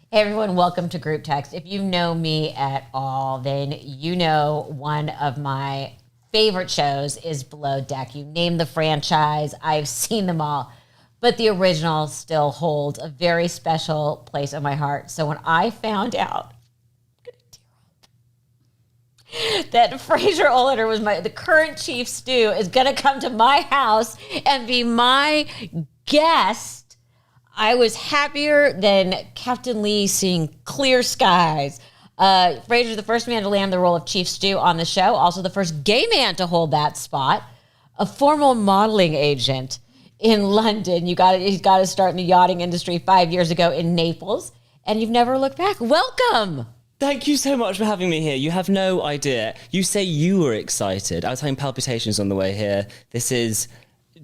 Hey everyone, welcome to Group Text. If you know me at all, then you know one of my favorite shows is Below Deck. You name the franchise, I've seen them all, but the original still holds a very special place in my heart. So when I found out that Fraser Olender was the current Chief Stew is going to come to my house and be my guest, I was happier than Captain Lee seeing clear skies. Fraser's the first man to land the role of Chief Stew on the show, also the first gay man to hold that spot, a former modeling agent in London. He's got to start in the yachting industry 5 years ago in Naples, and you've never looked back. Welcome. Thank you so much for having me here. You have no idea. You say you were excited. I was having palpitations on the way here. This is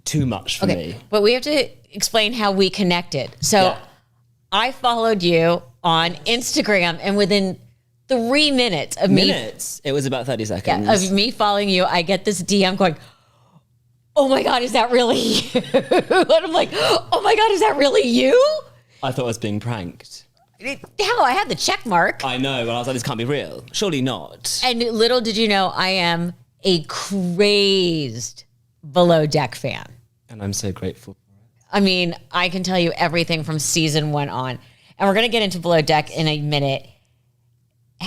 too much for me. But we have to explain how we connected. So I followed you on Instagram, and within 3 minutes of it was about 30 seconds. Of me following you, I get this DM going, oh my God, is that really you? And I'm like, oh my God, is that really you? I thought I was being pranked. How? I had the check mark. I know, but I was like, this can't be real. Surely not. And little did you know, I am a crazed Below Deck fan. And I'm so grateful. I mean, I can tell you everything from season 1 on. And we're going to get into Below Deck in a minute.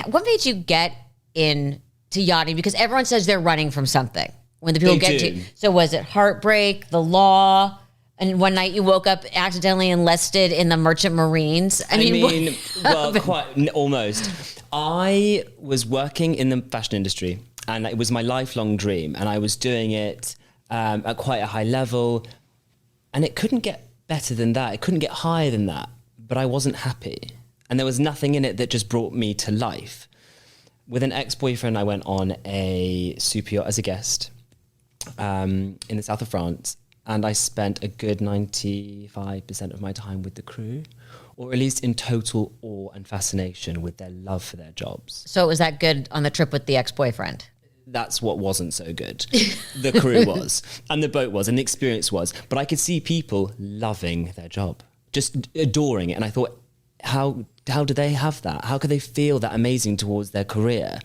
What made you get into yachting? Because everyone says they're running from something when the people get to. So was it heartbreak, the law, and one night you woke up accidentally enlisted in the Merchant Marines? I mean well, quite almost. I was working in the fashion industry, and it was my lifelong dream, and I was doing it at quite a high level, and it couldn't get better than that. It couldn't get higher than that, but I wasn't happy. And there was nothing in it that just brought me to life. With an ex-boyfriend, I went on a super yacht as a guest in the south of France, and I spent a good 95% of my time with the crew, or at least in total awe and fascination with their love for their jobs. So was that good on the trip with the ex-boyfriend? That's what wasn't so good. The crew was, and the boat was, and the experience was. But I could see people loving their job, just adoring it. And I thought, how do they have that? How could they feel that amazing towards their career?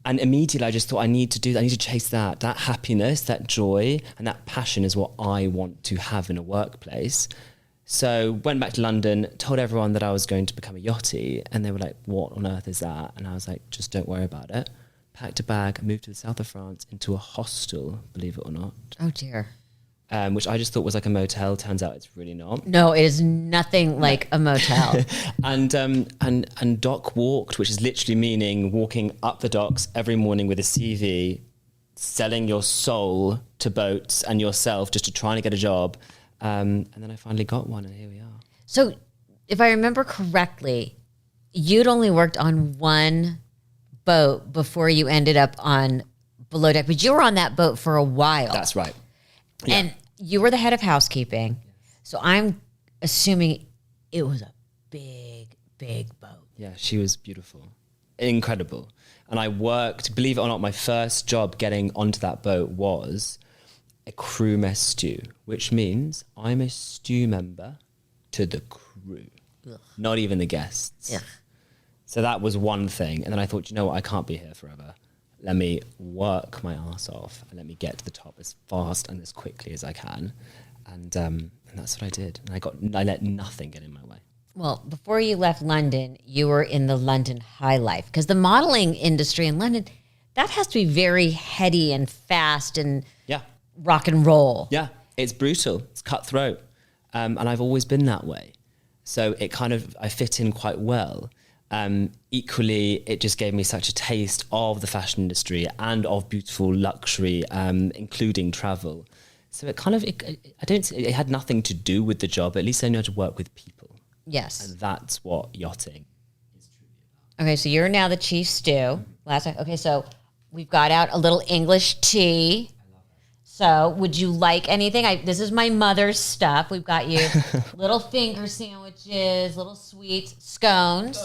And immediately I just thought, I need to chase that happiness, that joy, and that passion is what I want to have in a workplace. So went back to London, told everyone that I was going to become a yachty, and they were like, what on earth is that? And I was like, just don't worry about it. Packed a bag, moved to the south of France into a hostel, believe it or not. Oh dear. Which I just thought was like a motel. Turns out it's really not. No, it is nothing like a motel. and dock walked, which is literally meaning walking up the docks every morning with a CV, selling your soul to boats and yourself just to try and get a job. And then I finally got one, and here we are. So if I remember correctly, you'd only worked on one boat before you ended up on Below Deck, but you were on that boat for a while. That's right. Yeah. And you were the head of housekeeping. So I'm assuming it was a big, big boat. Yeah, she was beautiful. Incredible. And I worked, believe it or not, my first job getting onto that boat was a crew mess stew, which means I'm a stew member to the crew, not even the guests. Yeah. So that was one thing. And then I thought, you know what, I can't be here forever. Let me work my ass off and let me get to the top as fast and as quickly as I can. And that's what I did. And I let nothing get in my way. Well, before you left London, you were in the London high life, because the modeling industry in London, that has to be very heady and fast and rock and roll. Yeah, it's brutal. It's cutthroat. And I've always been that way. So I fit in quite well. Equally, it just gave me such a taste of the fashion industry and of beautiful luxury, including travel. So it had nothing to do with the job. At least I know how to work with people. Yes. And that's what yachting is truly about. Okay, so you're now the Chief Stew. Okay, so we've got out a little English tea. I love it. So would you like anything? This is my mother's stuff. We've got you little finger sandwiches, little sweets, scones.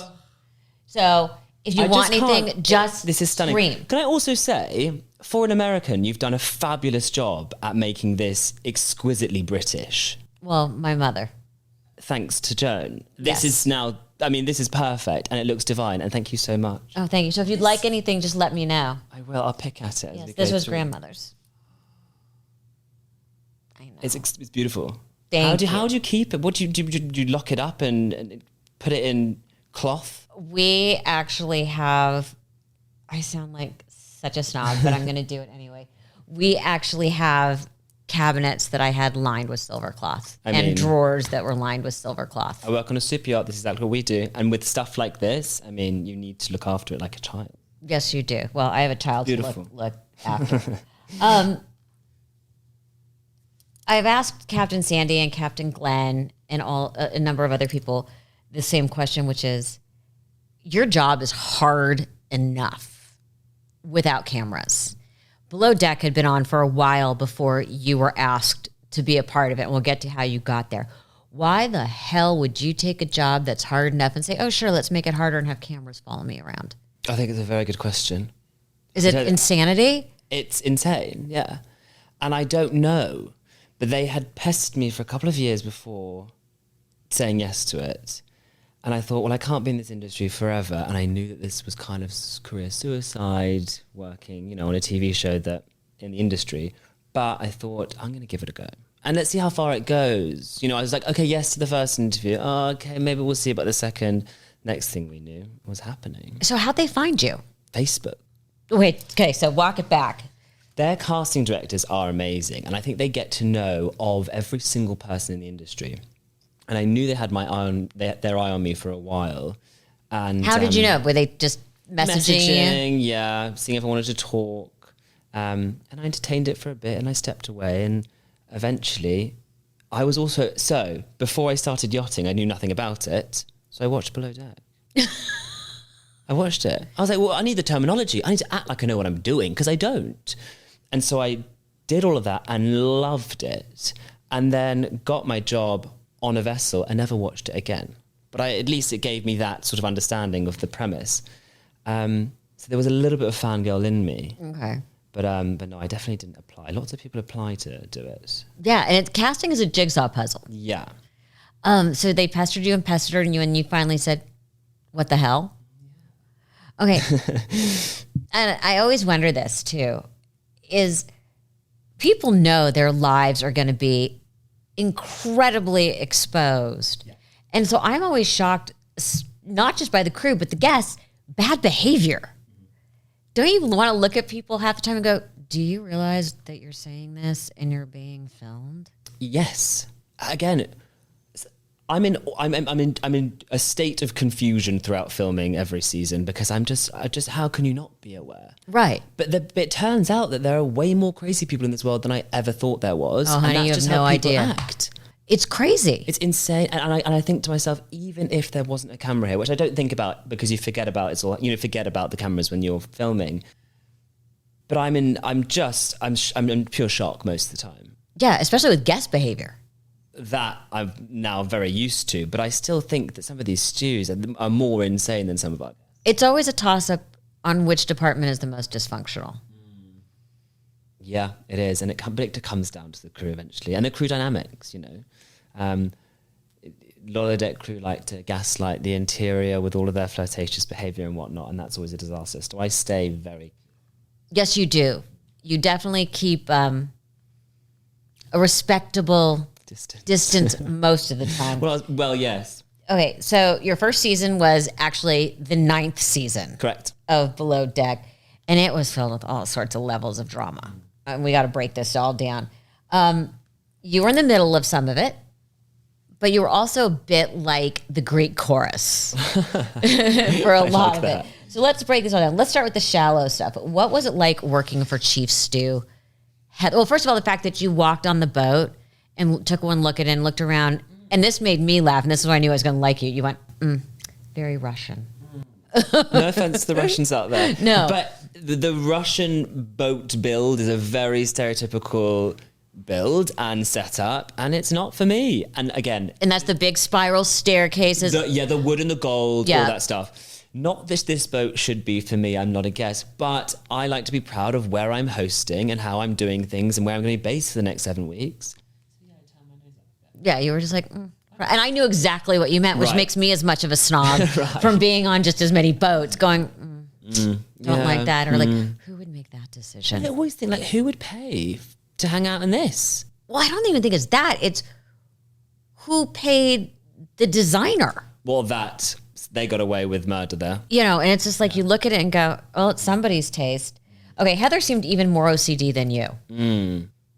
So if you want anything, this is stunning. Scream. Can I also say, for an American, you've done a fabulous job at making this exquisitely British. Well, my mother. Thanks to Joan. This is now I mean, this is perfect and it looks divine. And thank you so much. Oh, thank you. So if you'd like anything, just let me know. I will. I'll pick at it. As Yes, we this go was through. grandmother's. I know. It's beautiful. Thank How do you keep it? What do you lock it up and put it in cloth? We actually have, I sound like such a snob, but I'm going to do it anyway. We actually have cabinets that I had lined with silver cloth and drawers that were lined with silver cloth. I work on a super yacht. This is exactly what we do. And with stuff like this, I mean, you need to look after it like a child. Yes, you do. Well, I have a child Beautiful. to look after. I've asked Captain Sandy and Captain Glenn and a number of other people the same question, which is, your job is hard enough without cameras. Below Deck had been on for a while before you were asked to be a part of it, and we'll get to how you got there. Why the hell would you take a job that's hard enough and say, oh, sure, let's make it harder and have cameras follow me around? I think it's a very good question. Is it insanity? It's insane, yeah. And I don't know, but they had pestered me for a couple of years before saying yes to it. And I thought, well, I can't be in this industry forever. And I knew that this was kind of career suicide, working, on a TV show that in the industry. But I thought, I'm going to give it a go. And let's see how far it goes. I was like, okay, yes to the first interview. Oh, okay, maybe we'll see about the second. Next thing we knew was happening. So how'd they find you? Facebook. Wait, okay, so walk it back. Their casting directors are amazing. And I think they get to know of every single person in the industry. And I knew they had their eye on me for a while. And how did you know? Were they just messaging you? Yeah, seeing if I wanted to talk. And I entertained it for a bit and I stepped away. And eventually, I was also... So, before I started yachting, I knew nothing about it. So I watched Below Deck. I watched it. I was like, well, I need the terminology. I need to act like I know what I'm doing, because I don't. And so I did all of that and loved it. And then got my job on a vessel and never watched it again. But at least it gave me that sort of understanding of the premise. So there was a little bit of fangirl in me. Okay. But no, I definitely didn't apply. Lots of people apply to do it. Yeah, and casting is a jigsaw puzzle. Yeah. So they pestered you and you finally said, what the hell? Okay. And I always wonder this too, is people know their lives are going to be incredibly exposed. Yeah. And so I'm always shocked, not just by the crew, but the guests, bad behavior. Don't you want to look at people half the time and go, do you realize that you're saying this and you're being filmed? Yes. Again, I'm in a state of confusion throughout filming every season, because I just how can you not be aware? Right. But it turns out that there are way more crazy people in this world than I ever thought there was. Oh, honey, and that's you have just no how people idea. act. It's crazy. It's insane. And I think to myself, even if there wasn't a camera here, which I don't think about because you forget about it's all, forget about the cameras when you're filming. But I'm in pure shock most of the time. Yeah, especially with guest behavior. That I'm now very used to, but I still think that some of these stews are more insane than some of our. It's always a toss-up on which department is the most dysfunctional. Yeah, it is, and it comes down to the crew eventually, and the crew dynamics. Below Deck crew like to gaslight the interior with all of their flirtatious behaviour and whatnot, and that's always a disaster. So I stay very. Yes, you do. You definitely keep a respectable distance most of the time. Well, yes. Okay, so your first season was actually the 9th season. Correct. Of Below Deck, and it was filled with all sorts of levels of drama. And we got to break this all down. You were in the middle of some of it, but you were also a bit like the Greek chorus for a lot of it. So let's break this all down. Let's start with the shallow stuff. What was it like working for Chief Stew? Well, first of all, the fact that you walked on the boat and took one look at it and looked around, and this made me laugh, and this is why I knew I was going to like you. You went, very Russian. No offense to the Russians out there. No. But the Russian boat build is a very stereotypical build and setup, and it's not for me. And again... And that's the big spiral staircases. The wood and the gold, all that stuff. Not this boat should be for me. I'm not a guest. But I like to be proud of where I'm hosting and how I'm doing things and where I'm going to be based for the next 7 weeks. Yeah, you were just like, And I knew exactly what you meant, which Right. makes me as much of a snob from being on just as many boats going, don't like that. Or like, who would make that decision? I always think, like, who would pay to hang out in this? Well, I don't even think it's that. It's who paid the designer. Well, they got away with murder there. And it's just like you look at it and go, oh, it's somebody's taste. Okay, Heather seemed even more OCD than you.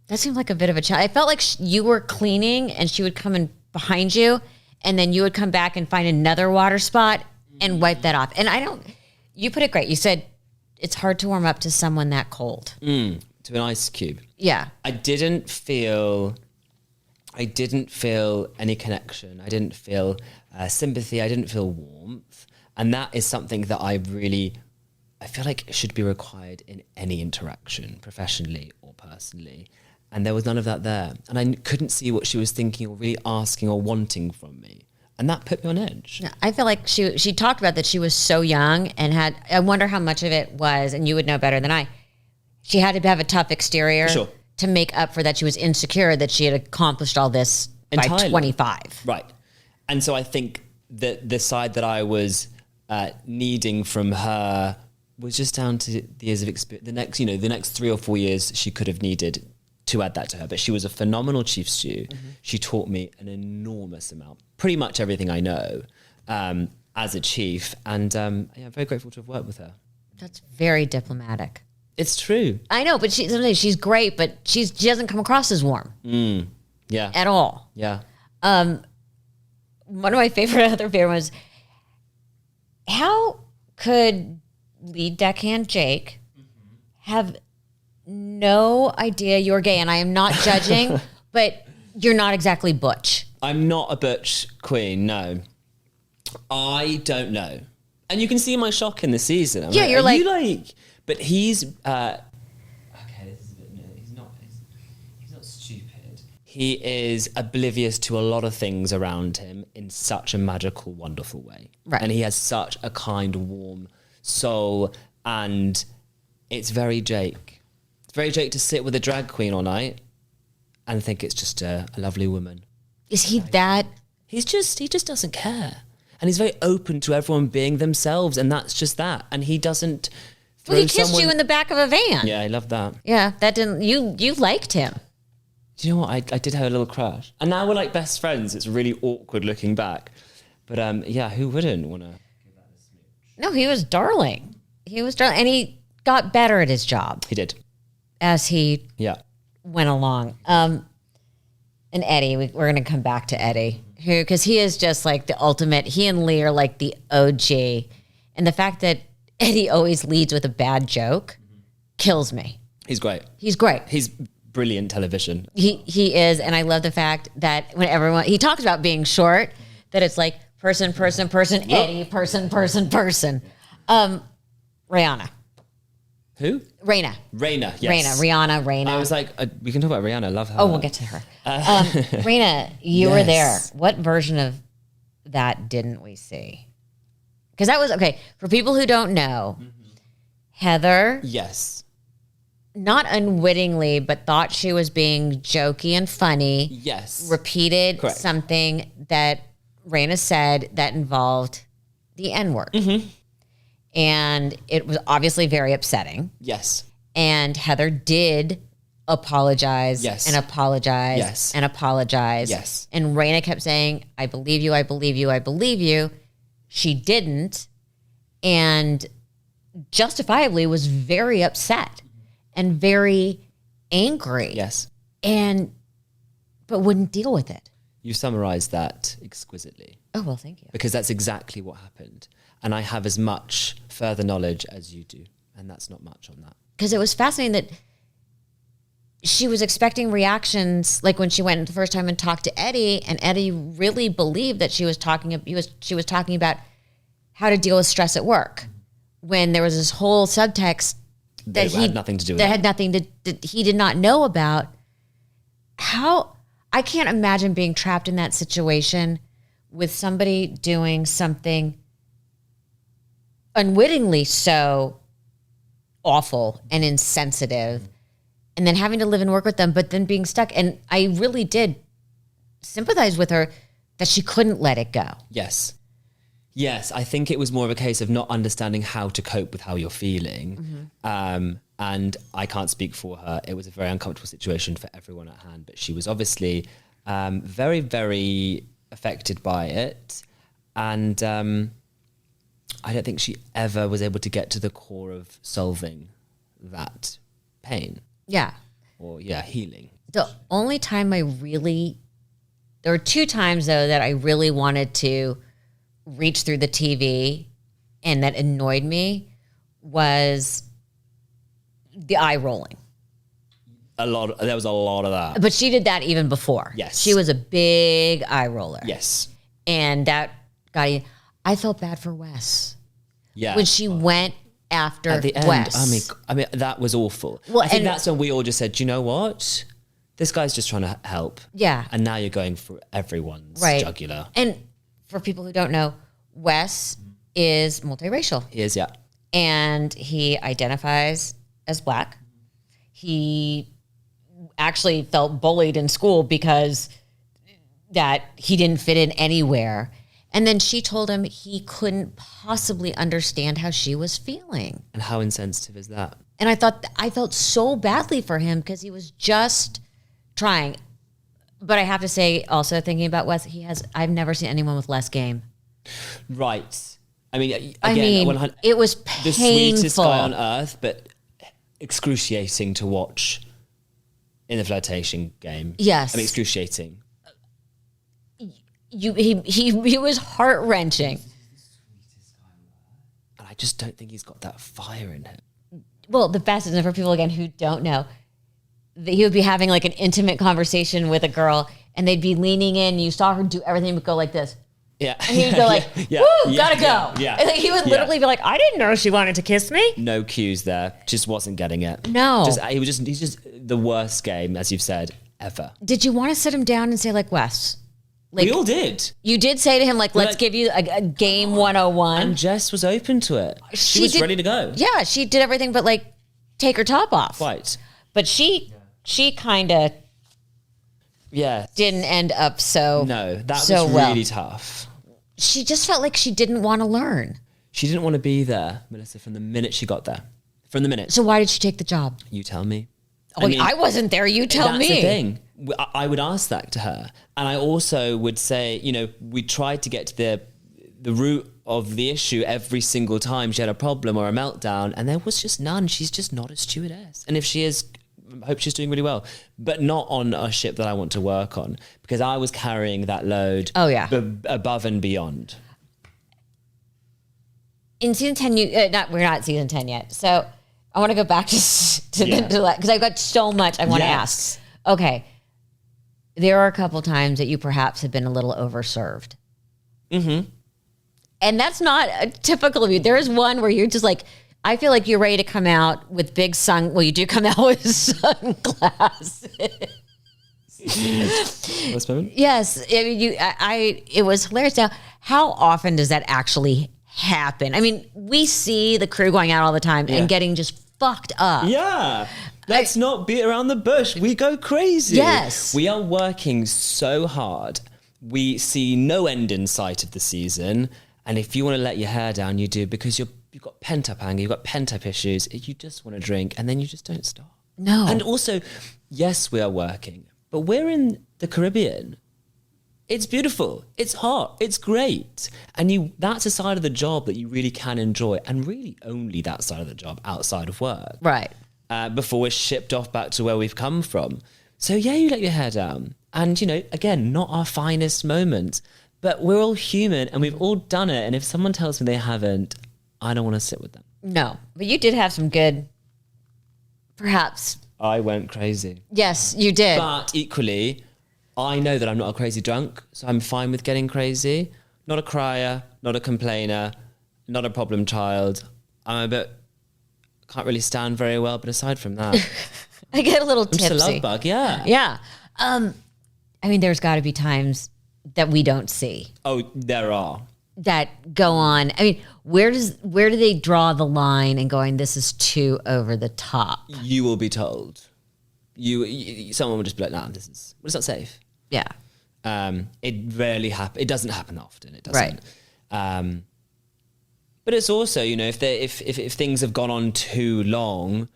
That seemed like a bit of a challenge. I felt like you were cleaning and she would come in behind you and then you would come back and find another water spot and wipe that off. And you put it great. You said it's hard to warm up to someone that cold. To an ice cube. Yeah. I didn't feel any connection. I didn't feel sympathy. I didn't feel warmth. And that is something that I feel like should be required in any interaction, professionally or personally. And there was none of that there. And I couldn't see what she was thinking or really asking or wanting from me. And that put me on edge. I feel like she talked about that she was so young and I wonder how much of it was, and you would know better than I, she had to have a tough exterior to make up for that she was insecure that she had accomplished all this by 25. Right. And so I think that the side that I was needing from her was just down to the years of experience. The next 3 or 4 years she could have needed to add that to her. But she was a phenomenal chief stew. She taught me an enormous amount, pretty much everything I know as a chief. And I'm very grateful to have worked with her. That's very diplomatic. It's true. I know, but she's great, but she doesn't come across as warm. Yeah. At all. Yeah. One of my other favorite was, how could lead deckhand Jake have no idea you're gay? And I am not judging, but you're not exactly butch. I'm not a butch queen, no. I don't know. And you can see my shock in the season. I'm you're like... But he's... okay, this is a bit... No, he's not stupid. He is oblivious to a lot of things around him in such a magical, wonderful way. Right. And he has such a kind, warm soul, and it's very Jake. It's very Jake to sit with a drag queen all night and think it's just a lovely woman. Is he that? He just doesn't care. And he's very open to everyone being themselves, and that's just that. And he doesn't... Well, he kissed you in the back of a van. Yeah, I love that. Yeah, that didn't... You liked him. Do you know what? I did have a little crush. And now we're like best friends. It's really awkward looking back. But who wouldn't want to give that a smooch? No, he was darling. And he got better at his job. He did. As he went along. And Eddie, we're going to come back to Eddie, because he is just like the ultimate. He and Lee are like the OG. And the fact that Eddie always leads with a bad joke kills me. He's great. He's brilliant television. He is. And I love the fact that when he talks about being short, that it's like person, Eddie, person. Rihanna. Who? Raina, yes. Rihanna. I was like, we can talk about Rihanna. I love her. Oh, we'll get to her. Raina, you were there. What version of that didn't we see? Because that was, okay, for people who don't know, Heather. Yes. Not unwittingly, but thought she was being jokey and funny. Yes. Repeated something that Raina said that involved the N-word. And it was obviously very upsetting. Yes. And Heather did apologize and apologize and apologize. Yes. And Raina kept saying, I believe you, I believe you, I believe you. She didn't. And justifiably was very upset and very angry. Yes. But wouldn't deal with it. You summarized that exquisitely. Oh, well, thank you. Because that's exactly what happened. And I have as much further knowledge as you do. And that's not much on that. Because it was fascinating that she was expecting reactions, like when she went the first time and talked to Eddie, and Eddie really believed that she was talking about how to deal with stress at work, when there was this whole subtext that had nothing to do with that had nothing that he did not know about. How I can't imagine being trapped in that situation with somebody doing something unwittingly so awful and insensitive, and then having to live and work with them, but then being stuck. And I really did sympathize with her that she couldn't let it go. Yes. Yes, I think it was more of a case of not understanding how to cope with how you're feeling. And I can't speak for her. It was a very uncomfortable situation for everyone at hand, but she was obviously very, very affected by it. And I don't think she ever was able to get to the core of solving that pain. Yeah. Or, healing. The only time there were 2 times, though, that I really wanted to reach through the TV and that annoyed me was the eye rolling. There was a lot of that. But she did that even before. Yes. She was a big eye roller. Yes. And that got, I felt bad for Wes. Yeah. When she went after at the end, Wes. I mean, that was awful. Well, I think that's when we all just said, you know what? This guy's just trying to help. Yeah. And now you're going for everyone's jugular. And for people who don't know, Wes is multiracial. He is, yeah. And he identifies as Black. He actually felt bullied in school because that he didn't fit in anywhere. And then she told him he couldn't possibly understand how she was feeling. And how insensitive is that? And I felt so badly for him because he was just trying. But I have to say, also thinking about Wes, I've never seen anyone with less game. Right. I mean, again, it was painful. The sweetest guy on earth, but excruciating to watch in the flirtation game. Yes. I mean, excruciating. He was heart-wrenching. And I just don't think he's got that fire in him. Well, the best is, for people, again, who don't know, that he would be having like an intimate conversation with a girl and they'd be leaning in. You saw her do everything but go like this. Yeah. And he'd go like, woo, gotta go. Yeah. And like, he would literally be like, I didn't know she wanted to kiss me. No cues there. Just wasn't getting it. No. He's just the worst game, as you've said, ever. Did you want to sit him down and say, like, Wes? Like, we all did. You did say to him, like, let's give you a game 101. And Jess was open to it. She was ready to go. Yeah, she did everything but, like, take her top off. Right. But she kind of didn't end up so No, that so was well. really tough. She just felt like she didn't want to learn. She didn't want to be there, Melissa, from the minute she got there. From the minute. So why did she take the job? You tell me. I wasn't there. You tell me. That's the thing. I would ask that to her. And I also would say, we tried to get to the root of the issue every single time she had a problem or a meltdown, and there was just none. She's just not a stewardess. And if she is, I hope she's doing really well, but not on a ship that I want to work on, because I was carrying that load above and beyond. In season 10, we're not season 10 yet. So I want to go back to that, because I've got so much I want to ask. Okay. There are a couple times that you perhaps have been a little overserved. Mm-hmm. And that's not typical of you. There is one where you're just like, I feel like you're ready to come out with you do come out with sunglasses. Last moment? Yes. It was hilarious. Now, how often does that actually happen? I mean, we see the crew going out all the time and getting just fucked up. Yeah. Let's not beat around the bush. We go crazy. Yes. We are working so hard. We see no end in sight of the season. And if you want to let your hair down, you do, because you've got pent-up anger, you've got pent-up issues. You just want to drink, and then you just don't stop. No. And also, yes, we are working, but we're in the Caribbean. It's beautiful. It's hot. It's great. And that's a side of the job that you really can enjoy, and really only that side of the job outside of work. Right. Before we're shipped off back to where we've come from. So you let your hair down. And, again, not our finest moment, but we're all human and we've all done it. And if someone tells me they haven't, I don't want to sit with them. No, but you did have some good, perhaps. I went crazy. Yes, you did. But equally, I know that I'm not a crazy drunk, so I'm fine with getting crazy. Not a crier, not a complainer, not a problem child. Can't really stand very well, but aside from that, I get a little tipsy. I'm just a love bug, yeah. Yeah. I mean, there's got to be times that we don't see. Oh, there are. That go on. I mean, where do they draw the line and going, this is too over the top? You will be told. Someone will just be like, nah, it's not safe. Yeah. It rarely happens. It doesn't happen often. It doesn't. Right. But it's also, if things have gone on too long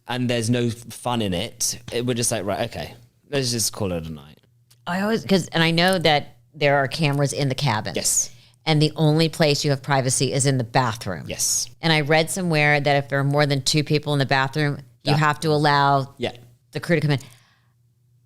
and there's no fun in it, we're just like, right, okay, let's just call it a night. And I know that there are cameras in the cabins. Yes. And the only place you have privacy is in the bathroom. Yes. And I read somewhere that if there are more than 2 people in the bathroom, you have to allow the crew to come in.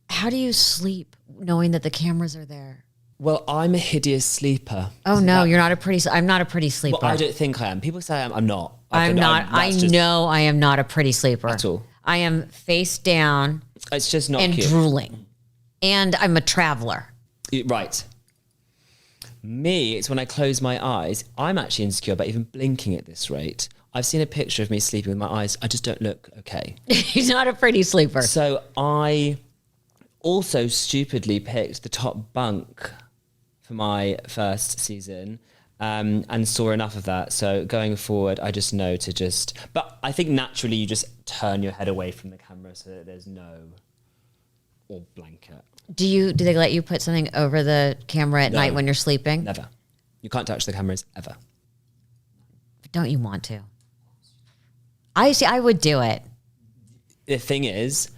How do you sleep knowing that the cameras are there? Well, I'm a hideous sleeper. Oh, no, you're not a pretty... I'm not a pretty sleeper. Well, I don't think I am. People say I'm not. I know I am not a pretty sleeper. At all. I am face down. It's just not and cute. Drooling. And I'm a traveler. Right. Me, it's when I close my eyes. I'm actually insecure about even blinking at this rate. I've seen a picture of me sleeping with my eyes. I just don't look okay. He's not a pretty sleeper. So I also stupidly picked the top bunk for my first season and saw enough of that. So going forward, I just know to just... But I think naturally you just turn your head away from the camera so that there's no... or blanket. Do they let you put something over the camera at night when you're sleeping? Never. You can't touch the cameras ever. Don't you want to? I would do it. The thing is,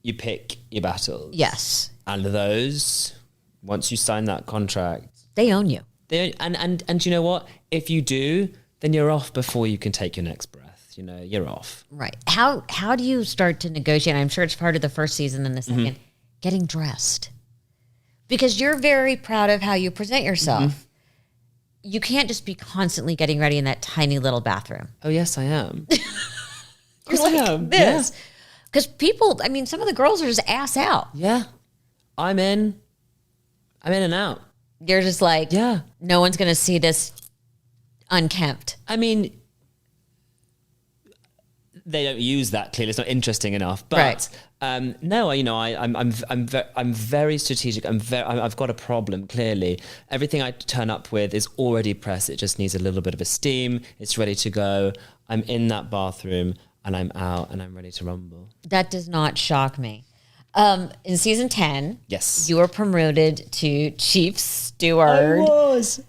you pick your battles. Yes. And those, once you sign that contract... They own you. And you know what? If you do, then you're off before you can take your next breath. You're off. Right. How do you start to negotiate? I'm sure it's part of the first season and the second. Getting dressed. Because you're very proud of how you present yourself. You can't just be constantly getting ready in that tiny little bathroom. Oh, yes, I am. You're like this. Because people, some of the girls are just ass out. Yeah. I'm in and out. You're just like, no one's going to see this unkempt. They don't use that clearly. It's not interesting enough. But no, I'm very strategic. I've got a problem. Clearly, everything I turn up with is already pressed. It just needs a little bit of a steam. It's ready to go. I'm in that bathroom and I'm out and I'm ready to rumble. That does not shock me. In season 10, yes, you were promoted to Chief Steward. I was.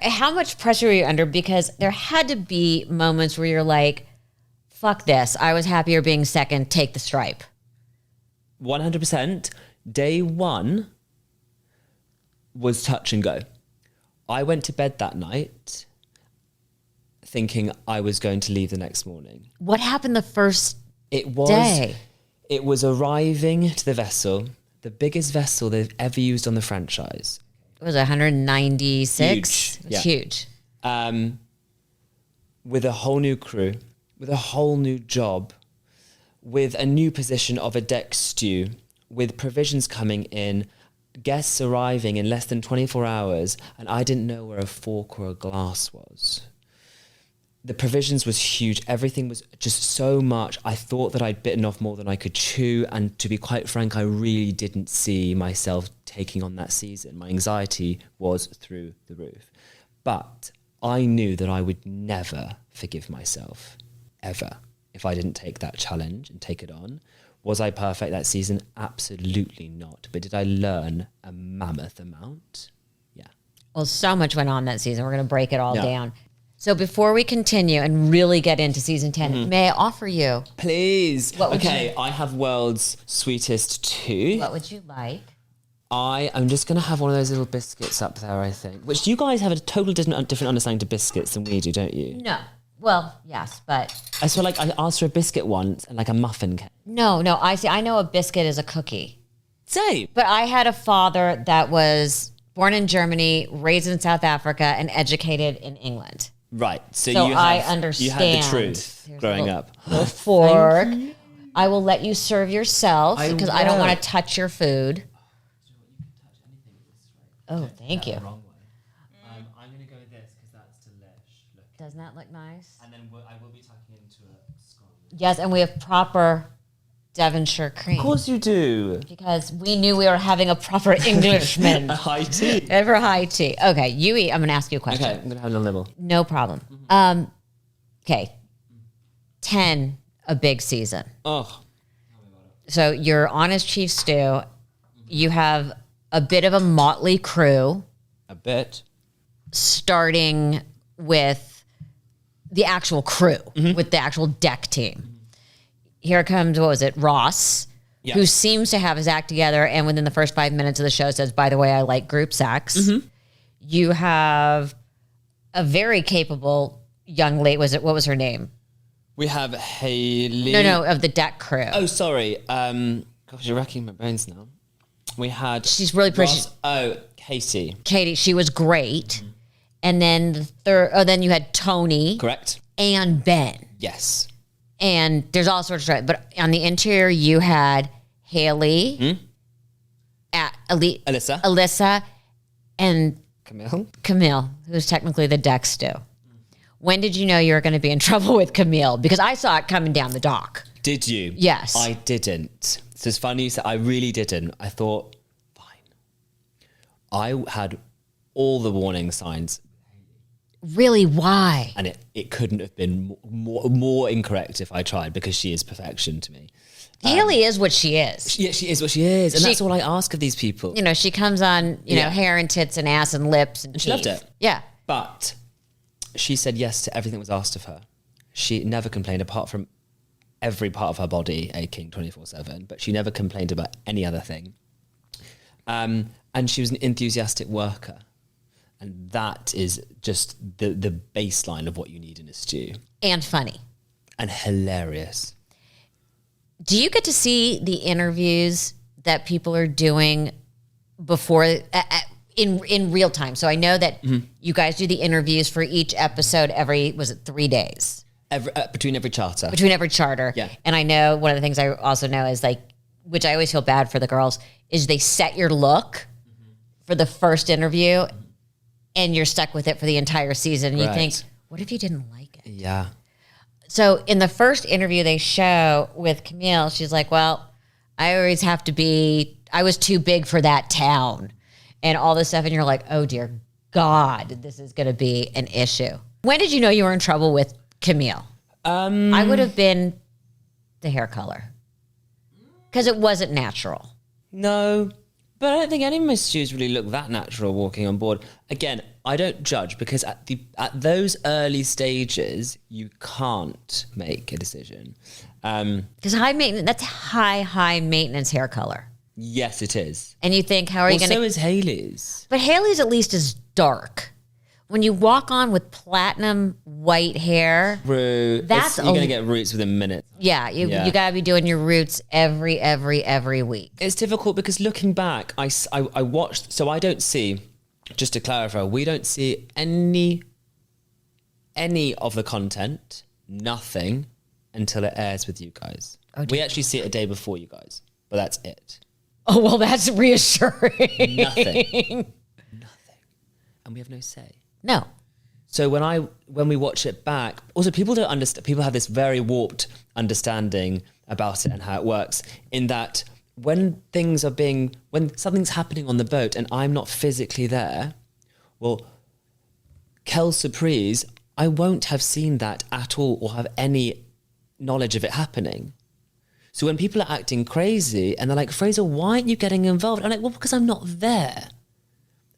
How much pressure were you under? Because there had to be moments where you're like, fuck this. I was happier being second. Take the stripe. 100%. Day one was touch and go. I went to bed that night thinking I was going to leave the next morning. What happened the first day? It was arriving to the vessel, the biggest vessel they've ever used on the franchise. It was 196. Huge. It's huge. With a whole new crew, with a whole new job, with a new position of a deck stew, with provisions coming in, guests arriving in less than 24 hours, and I didn't know where a fork or a glass was. The provisions was huge. Everything was just so much. I thought that I'd bitten off more than I could chew. And to be quite frank, I really didn't see myself taking on that season. My anxiety was through the roof. But I knew that I would never forgive myself, ever, if I didn't take that challenge and take it on. Was I perfect that season? Absolutely not. But did I learn a mammoth amount? Yeah. Well, so much went on that season. We're going to break it all down. So before we continue and really get into season 10, may I offer you? Please. I have world's sweetest tea. What would you like? I am just going to have one of those little biscuits up there, I think. Which you guys have a total different understanding to biscuits than we do, don't you? No. Well, yes, but... I feel like I asked for a biscuit once and like a muffin cake. No. I know a biscuit is a cookie. Same. But I had a father that was born in Germany, raised in South Africa, and educated in England. Right. So I understand. You had the truth growing up. A fork. I will let you serve yourself because I don't want to touch your food. Oh, thank you. Wrong way. I'm going to go with this because that's delish. Doesn't that look nice? And then I will be tucking into a scone. Yes, and we have proper Devonshire cream. Of course you do. Because we knew we were having a proper Englishman. A high tea. Ever high tea. Okay, you eat. I'm going to ask you a question. Okay, I'm going to have a nibble. No problem. Okay. 10, a big season. Oh. So you're on as Chief Stew. You have a bit of a motley crew. A bit. Starting with the actual crew, with the actual deck team. Here comes, what was it, Ross, who seems to have his act together, and within the first 5 minutes of the show says, by the way, I like group sex. You have a very capable young lady, what was her name? We have Hayley. No, of the deck crew. Oh, sorry. Gosh, you're racking my brains now. We had... She's really pretty. Katie, she was great. And then the third, then you had Tony. Correct. And Ben. Yes. And there's all sorts of, but on the interior, you had Haley, Alyssa, and Camille, who's technically the deck stew. When did you know you were going to be in trouble with Camille? Because I saw it coming down the dock. Did you? Yes. I didn't. So it's funny you said, I really didn't. I thought, fine. I had all the warning signs. Really? Why? And it couldn't have been more incorrect if I tried, because she is perfection to me. Haley is what she is. Yeah, she is what she is. And that's all I ask of these people. You know, she comes on, you know, hair and tits and ass and lips and teeth. She loved it. Yeah. But she said yes to everything that was asked of her. She never complained, apart from every part of her body aching 24/7, but she never complained about any other thing. And she was an enthusiastic worker. And that is just the baseline of what you need in a stew. And funny. And hilarious. Do you get to see the interviews that people are doing before in real time? So I know that you guys do the interviews for each episode every, was it 3 days? Between every charter. Between every charter. Yeah. And I know one of the things I also know is like, which I always feel bad for the girls, is they set your look for the first interview and you're stuck with it for the entire season. And you think, what if you didn't like it? Yeah. So in the first interview they show with Camille, she's like, well, I always have to be, I was too big for that town and all this stuff. And you're like, oh dear God, this is going to be an issue. When did you know you were in trouble with Camille? I would have been the hair color because it wasn't natural. No, but I don't think any of my stews really look that natural walking on board. Again, I don't judge, because at those early stages, you can't make a decision. Because high maintenance, that's high maintenance hair color. Yes, it is. And you think, how are you going to... so is Hayley's. But Hayley's at least is dark. When you walk on with platinum white hair, you're going to get roots within minutes. Yeah, you got to be doing your roots every week. It's difficult because looking back, I watched, so I don't see, just to clarify, we don't see any of the content, nothing, until it airs with you guys. We actually see it a day before you guys, but that's it. Oh, well, that's reassuring. Nothing. And we have no say. No. So when we watch it back, also people don't understand, people have this very warped understanding about it and how it works, in that when something's happening on the boat and I'm not physically there, well, Kel Surprise, I won't have seen that at all or have any knowledge of it happening. So when people are acting crazy and they're like, Fraser, why aren't you getting involved? I'm like, well, because I'm not there.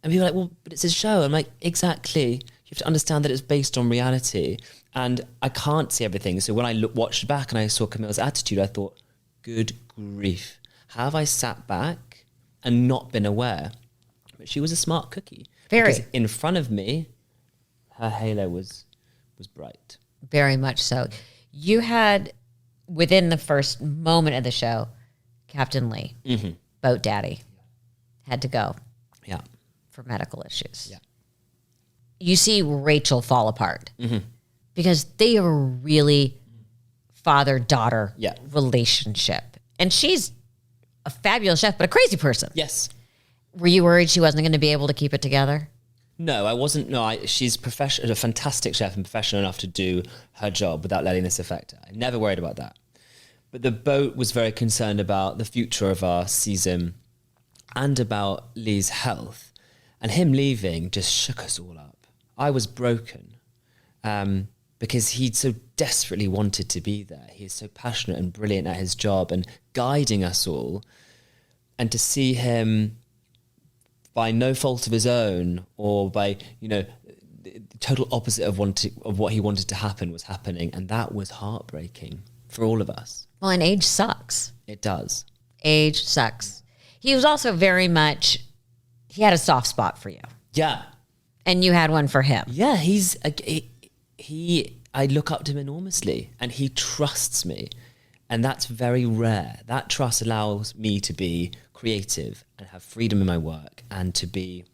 And people are like, well, but it's a show. I'm like, exactly. You have to understand that it's based on reality. And I can't see everything. So when I watched back and I saw Camille's attitude, I thought, good grief. How have I sat back and not been aware? But she was a smart cookie. Very. Because in front of me, her halo was bright. Very much so. You had, within the first moment of the show, Captain Lee, Boat Daddy, had to go. Yeah. For medical issues. Yeah. You see Rachel fall apart because they are a really father-daughter relationship. And she's a fabulous chef, but a crazy person. Yes. Were you worried she wasn't going to be able to keep it together? No, I wasn't. No, she's a fantastic chef and professional enough to do her job without letting this affect her. I never worried about that. But the boat was very concerned about the future of our season and about Lee's health. And him leaving just shook us all up. I was broken because he so desperately wanted to be there. He is so passionate and brilliant at his job and guiding us all. And to see him, by no fault of his own, or by, the total opposite of what he wanted to happen was happening. And that was heartbreaking for all of us. Well, and age sucks. It does. Age Sucks. He was also very much, he had a soft spot for you. Yeah. And you had one for him. Yeah, I look up to him enormously, and he trusts me. And that's very rare. That trust allows me to be creative and have freedom in my work and to be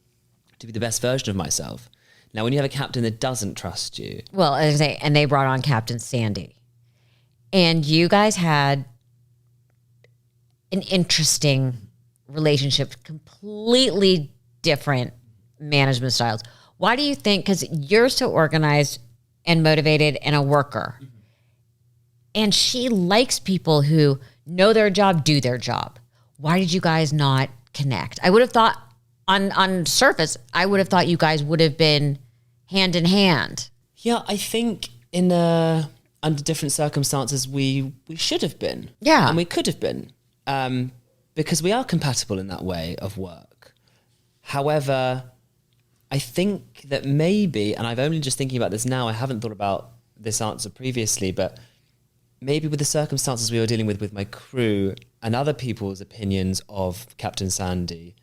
the best version of myself. Now, when you have a captain that doesn't trust you. Well, as I say, and they brought on Captain Sandy. And you guys had an interesting relationship, completely different management styles. Why do you think, because you're so organized and motivated and a worker, and she likes people who know their job, do their job. Why did you guys not connect? I would have thought on surface, I would have thought you guys would have been hand in hand. Yeah, I think under different circumstances, we should have been. Yeah. And we could have been. Because we are compatible in that way of work. However, I think that maybe, and I'm only just thinking about this now, I haven't thought about this answer previously, but maybe with the circumstances we were dealing with my crew and other people's opinions of Captain Sandy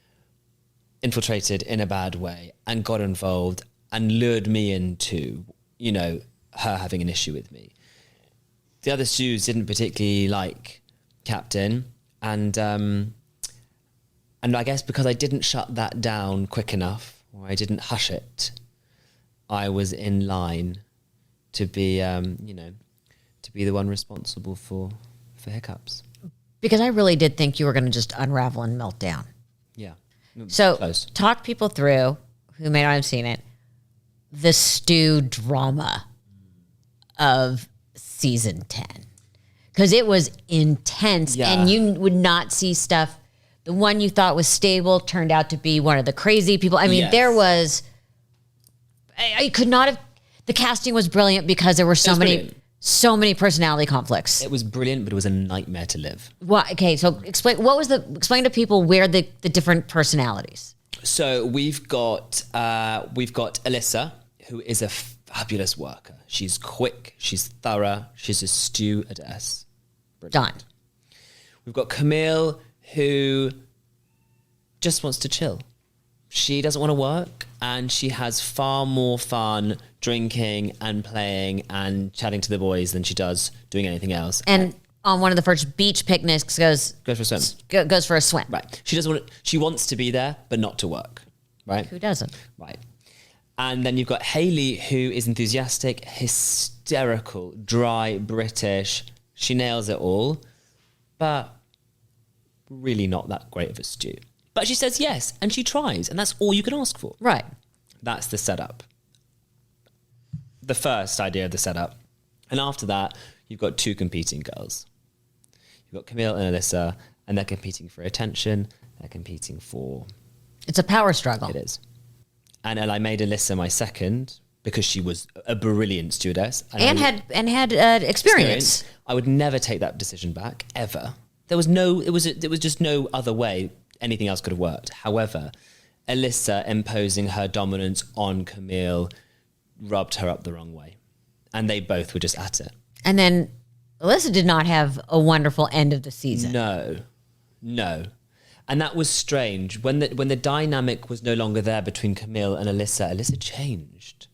infiltrated in a bad way and got involved and lured me into, her having an issue with me. The other stewards didn't particularly like Captain, and I guess because I didn't shut that down quick enough, or I didn't hush it, I was in line to be, to be the one responsible for hiccups. Because I really did think you were going to just unravel and melt down. Yeah. So Close. Talk people through, who may not have seen it, the stew drama of season 10. Because it was intense, and you would not see stuff. The one you thought was stable turned out to be one of the crazy people. I mean, Yes. there was, I could not have, the casting was brilliant because there were so many personality conflicts. It was brilliant, but it was a nightmare to live. Well, okay, so explain to people where the different personalities. So we've got Alyssa, who is a fabulous worker. She's quick, she's thorough, she's a stewardess. Done. We've got Camille, who just wants to chill. She doesn't want to work, and she has far more fun drinking and playing and chatting to the boys than she does doing anything else. And on one of the first beach picnics goes for a swim. Goes for a swim. Right. She wants to be there, but not to work. Right. Who doesn't? Right. And then you've got Hayley, who is enthusiastic, hysterical, dry, British. She nails it all, but really not that great of a stew. But she says yes, and she tries, and that's all you can ask for. Right. That's the setup. The first idea of the setup. And after that, you've got two competing girls. You've got Camille and Alyssa, and they're competing for attention. They're competing for... It's a power struggle. It is. And I made Alyssa my second because she was a brilliant stewardess. And had experience. I would never take that decision back, ever. There was just no other way anything else could have worked. However, Alyssa imposing her dominance on Camille rubbed her up the wrong way. And they both were just at it. And then Alyssa did not have a wonderful end of the season. No. And that was strange. When the dynamic was no longer there between Camille and Alyssa changed.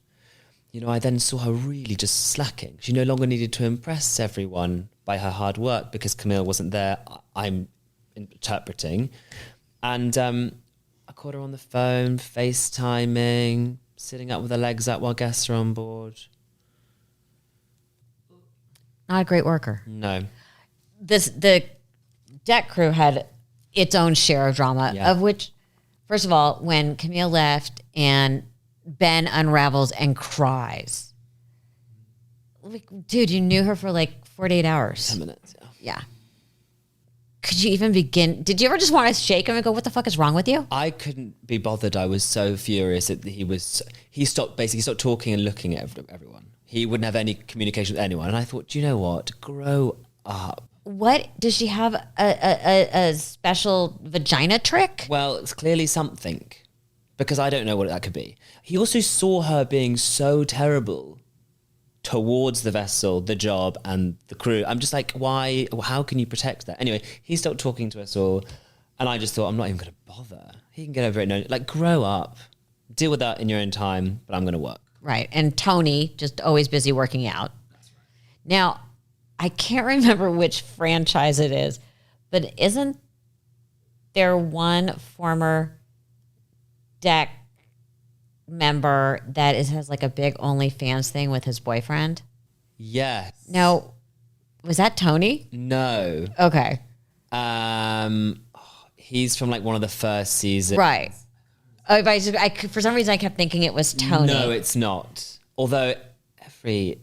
I then saw her really just slacking. She no longer needed to impress everyone by her hard work because Camille wasn't there. I'm interpreting. And I caught her on the phone, FaceTiming, sitting up with her legs up while guests are on board. Not a great worker. No. The deck crew had its own share of drama, of which, first of all, when Camille left and Ben unravels and cries. Like, dude, you knew her for like 48 hours. 10 minutes, Yeah. Could you even begin? Did you ever just want to shake him and go, what the fuck is wrong with you? I couldn't be bothered. I was so furious that he stopped talking and looking at everyone. He wouldn't have any communication with anyone. And I thought, do you know what? Grow up. what does she have a special vagina trick? Well, it's clearly something, because I don't know what that could be. He also saw her being so terrible towards the vessel, the job, and the crew. I'm just like, why? How can you protect that? Anyway, he stopped talking to us all, and I just thought, I'm not even going to bother. He can get over it. No, like, grow up, deal with that in your own time. But I'm going to work. Right, and Tony just always busy working out. That's right. Now, I can't remember which franchise it is, but isn't there one former deck member that has like a big OnlyFans thing with his boyfriend? Yes. No, was that Tony? No. Okay. He's from like one of the first seasons. Right. Oh, for some reason I kept thinking it was Tony. No, it's not. Although every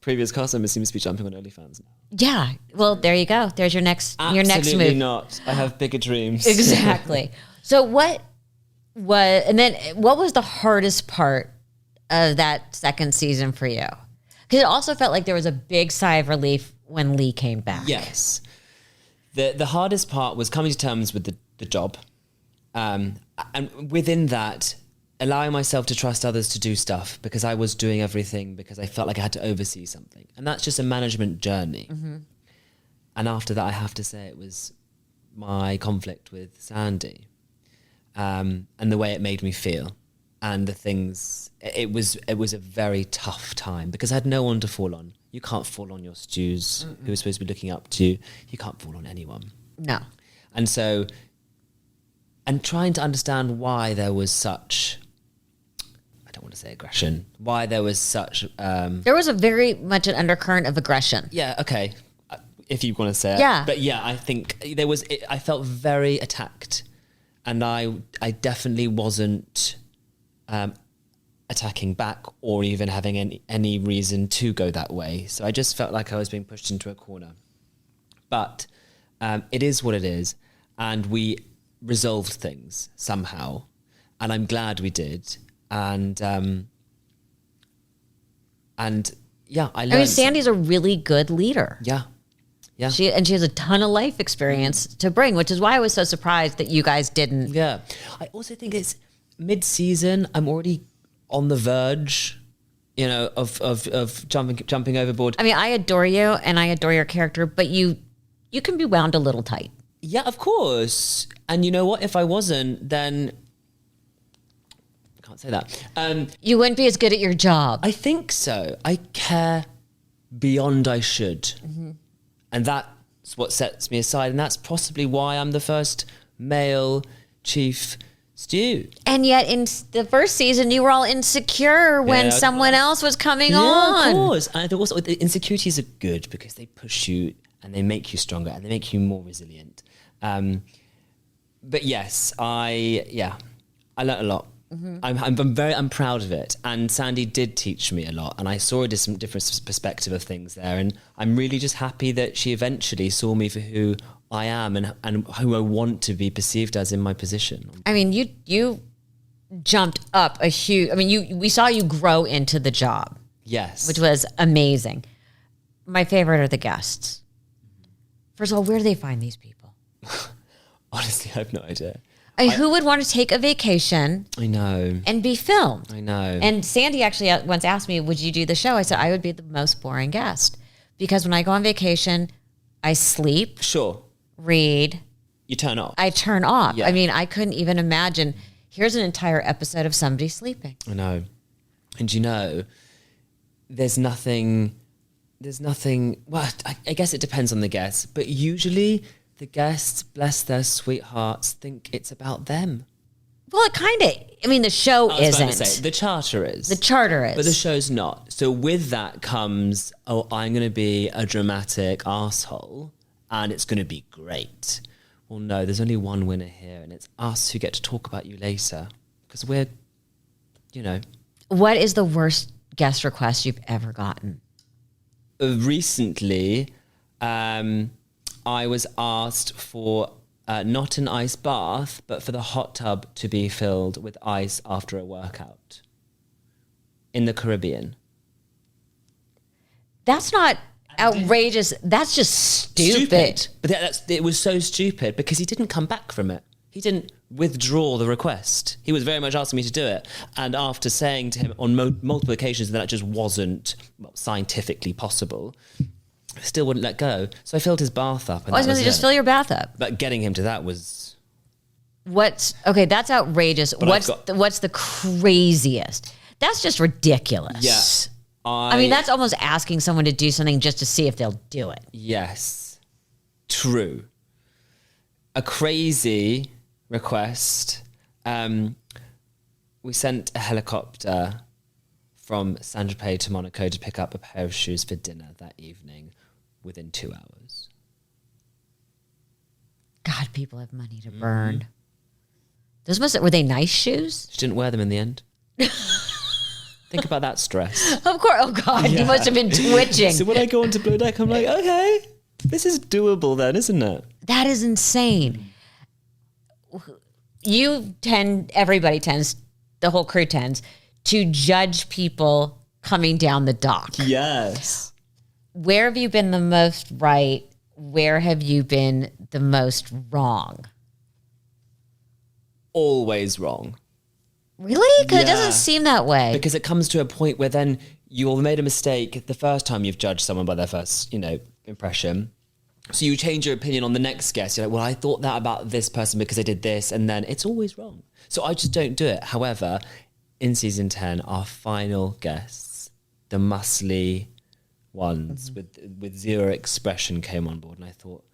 previous cast member seems to be jumping on OnlyFans now. Yeah. Well, there you go. There's your next move. Absolutely not. I have bigger dreams. Exactly. So what was the hardest part of that second season for you? Because it also felt like there was a big sigh of relief when Lee came back. Yes. The hardest part was coming to terms with the job. And within that, allowing myself to trust others to do stuff, because I was doing everything because I felt like I had to oversee something. And that's just a management journey. Mm-hmm. And after that, I have to say it was my conflict with Sandy. And the way it made me feel, and the things, it was a very tough time because I had no one to fall on. You can't fall on your stews who are supposed to be looking up to you. You can't fall on anyone. No. And so, and trying to understand why there was such, I don't want to say aggression, why there was such... there was a very much an undercurrent of aggression. Yeah, okay, if you want to say it. Yeah. But yeah, I think there was, I felt very attacked. And I definitely wasn't attacking back or even having any reason to go that way. So I just felt like I was being pushed into a corner. But it is what it is. And we resolved things somehow. And I'm glad we did. And yeah, I learned... Sandy's a really good leader. Yeah. Yeah. She has a ton of life experience to bring, which is why I was so surprised that you guys didn't. Yeah. I also think it's mid-season. I'm already on the verge, of jumping overboard. I mean, I adore you and I adore your character, but you can be wound a little tight. Yeah, of course. And you know what? If I wasn't, then I can't say that. You wouldn't be as good at your job. I think so. I care beyond I should. Mm-hmm. And that's what sets me aside. And that's possibly why I'm the first male chief steward. And yet in the first season, you were all insecure when someone else was coming on. Yeah, of course. And also, the insecurities are good because they push you and they make you stronger and they make you more resilient. But yes, I learned a lot. Mm-hmm. I'm proud of it, and Sandy did teach me a lot, and I saw a different perspective of things there, and I'm really just happy that she eventually saw me for who I am and who I want to be perceived as in my position. I mean, you jumped up a huge. I mean, we saw you grow into the job. Yes, which was amazing. My favorite are the guests. First of all, where do they find these people? Honestly, I have no idea. Who would want to take a vacation? I know. And be filmed? I know. And Sandy actually once asked me, would you do the show? I said, I would be the most boring guest. Because when I go on vacation, I sleep. Sure. Read. You turn off. I turn off. Yeah. I mean, I couldn't even imagine, here's an entire episode of somebody sleeping. I know. And there's nothing, well, I guess it depends on the guest, but usually... the guests, bless their sweethearts, think it's about them. Well, it kind of, the show isn't. The charter is. The charter is. But the show's not. So with that comes, I'm going to be a dramatic arsehole and it's going to be great. Well, no, there's only one winner here and it's us who get to talk about you later. Because we're, What is the worst guest request you've ever gotten? Recently, I was asked for not an ice bath, but for the hot tub to be filled with ice after a workout in the Caribbean. That's not outrageous. That's just stupid. But it was so stupid because he didn't come back from it. He didn't withdraw the request. He was very much asking me to do it. And after saying to him on multiple occasions that just wasn't scientifically possible, still wouldn't let go. So I filled his bath up. And I was going to just fill your bath up. But getting him to that was... That's outrageous. What's the craziest? That's just ridiculous. Yeah. I mean, that's almost asking someone to do something just to see if they'll do it. Yes. True. A crazy request. We sent a helicopter from Saint-Tropez to Monaco to pick up a pair of shoes for dinner that evening within 2 hours. God, people have money to burn. Were they nice shoes? She didn't wear them in the end. Think about that stress. Of course. Oh, God. You must have been twitching. So when I go onto Blue Deck, I'm like, okay, this is doable then, isn't it? That is insane. Everybody tends, the whole crew tends, to judge people coming down the dock. Yes. Where have you been the most right? Where have you been the most wrong? Always wrong. Really? Because it doesn't seem that way. Because it comes to a point where then you've made a mistake the first time you've judged someone by their first, impression. So you change your opinion on the next guest. You're like, well, I thought that about this person because they did this. And then it's always wrong. So I just don't do it. However, in season 10, our final guests, the muscly ones with zero expression came on board. And I thought,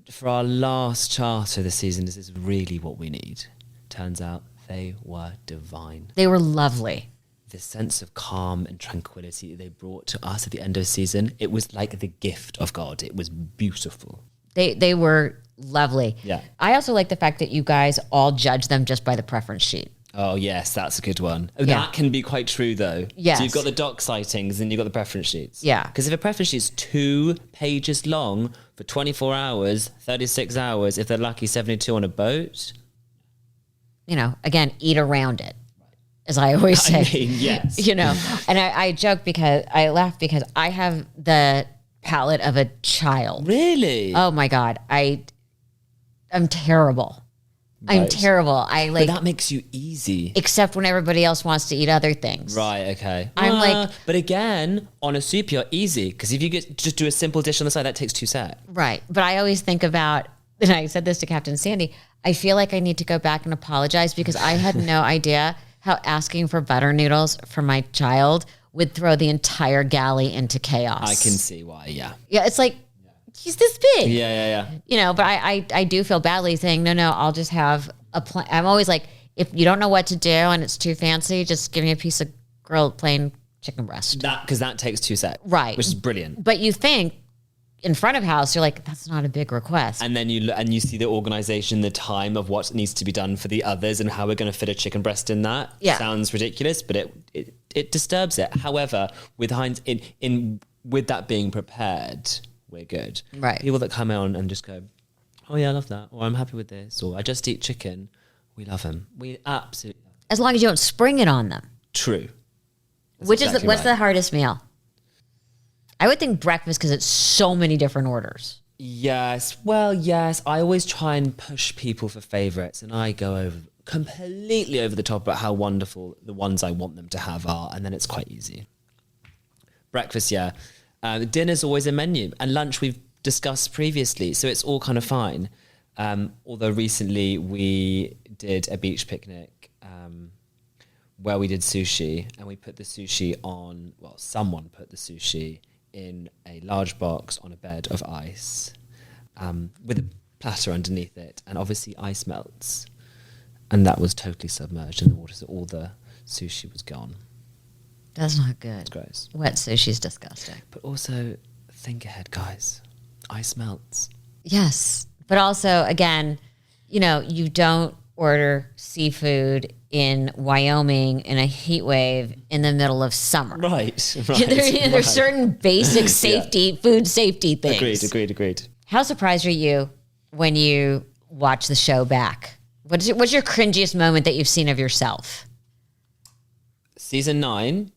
for our last charter this season, this is really what we need. Turns out they were divine. They were lovely. The sense of calm and tranquility they brought to us at the end of the season, it was like the gift of God. It was beautiful. They were lovely. Yeah. I also like the fact that you guys all judge them just by the preference sheet. Oh, yes, that's a good one. Yeah. That can be quite true, though. Yes. So you've got the doc sightings and you've got the preference sheets. Yeah. Because if a preference sheet's 2 pages long for 24 hours, 36 hours, if they're lucky, 72 on a boat. Again, eat around it, as I always say. I mean, yes. And I joke because I laugh because I have the palate of a child. Really? Oh, my God. I'm terrible. Right. I'm terrible. But that makes you easy. Except when everybody else wants to eat other things. Right, okay. I'm but again, on a soup, you're easy. Because if you just do a simple dish on the side, that takes 2 sets. Right. But I always think about, and I said this to Captain Sandy, I feel like I need to go back and apologize because I had no idea how asking for butter noodles for my child would throw the entire galley into chaos. I can see why, yeah. Yeah, it's like, he's this big. Yeah. But I do feel badly saying, no, I'll just have a plan. I'm always like, if you don't know what to do and it's too fancy, just give me a piece of grilled plain chicken breast. Because that takes 2 sets. Right. Which is brilliant. But you think, in front of house, you're like, that's not a big request. And then you see the organization, the time of what needs to be done for the others and how we're going to fit a chicken breast in that. Yeah. Sounds ridiculous, but it disturbs it. However, with that being prepared, we're good. Right. People that come on and just go, oh yeah, I love that. Or I'm happy with this. Or I just eat chicken. We love them. We absolutely love them. As long as you don't spring it on them. True. That's what's right. the hardest meal? I would think breakfast because it's so many different orders. Yes. Well, yes. I always try and push people for favorites and I go completely over the top about how wonderful the ones I want them to have are. And then it's quite easy. Breakfast, yeah. Dinner's always a menu and lunch we've discussed previously. So it's all kind of fine. Although recently we did a beach picnic where we did sushi and we put the sushi on, someone put the sushi in a large box on a bed of ice with a platter underneath it. And obviously ice melts. And that was totally submerged in the water. So all the sushi was gone. That's not good. It's gross. Wet sushi's disgusting. But also, think ahead, guys. Ice melts. Yes. But also, again, you don't order seafood in Wyoming in a heat wave in the middle of summer. Right. There's certain basic food safety things. Agreed. How surprised are you when you watch the show back? What's your cringiest moment that you've seen of yourself? Season 9,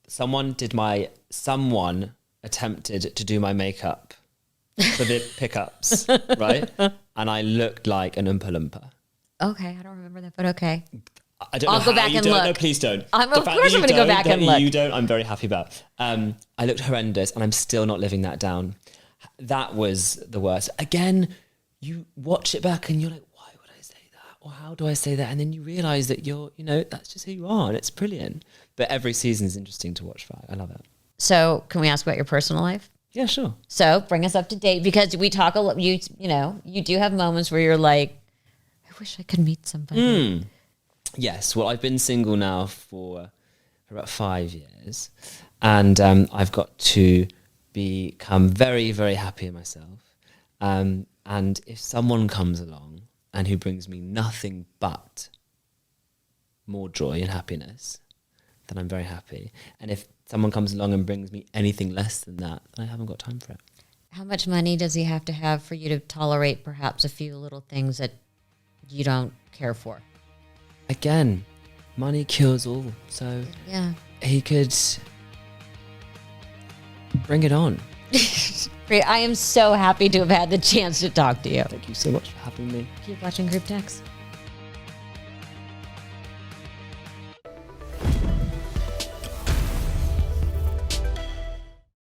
someone attempted to do my makeup for the pickups, right? And I looked like an Oompa Loompa. Okay, I don't remember that, but okay. I don't know. I'll go back and look. No, please don't. Of course I'm going to go back and look. You don't. I'm very happy about. I looked horrendous, and I'm still not living that down. That was the worst. Again, you watch it back, and you're like, why would I say that? Or how do I say that? And then you realise that that's just who you are, and it's brilliant. But every season is interesting to watch for. I love it. So, can we ask about your personal life? Yeah, sure. So, bring us up to date, because we talk a lot. You do have moments where you're like, I wish I could meet somebody. Yes, well, I've been single now for about 5 years, and I've got to become very, very happy in myself. And if someone comes along and who brings me nothing but more joy and happiness, then I'm very happy. And if someone comes along and brings me anything less than that, then I haven't got time for it. How much money does he have to have for you to tolerate perhaps a few little things that you don't care for? Again, money cures all. So yeah, he could bring it on. Great. I am so happy to have had the chance to talk to you. Thank you so much for having me. Keep watching Group Text.